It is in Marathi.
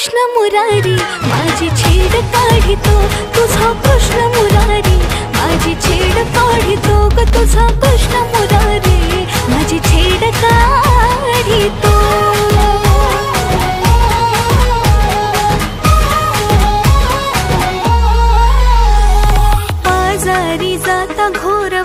कृष्ण मुरारी माझी छेड काढितो तुझा कृष्ण मुरारी माझी छेड काढितो ग तुझा कृष्ण मुरारी माझी छेड काढितो। आजारी जाता घोर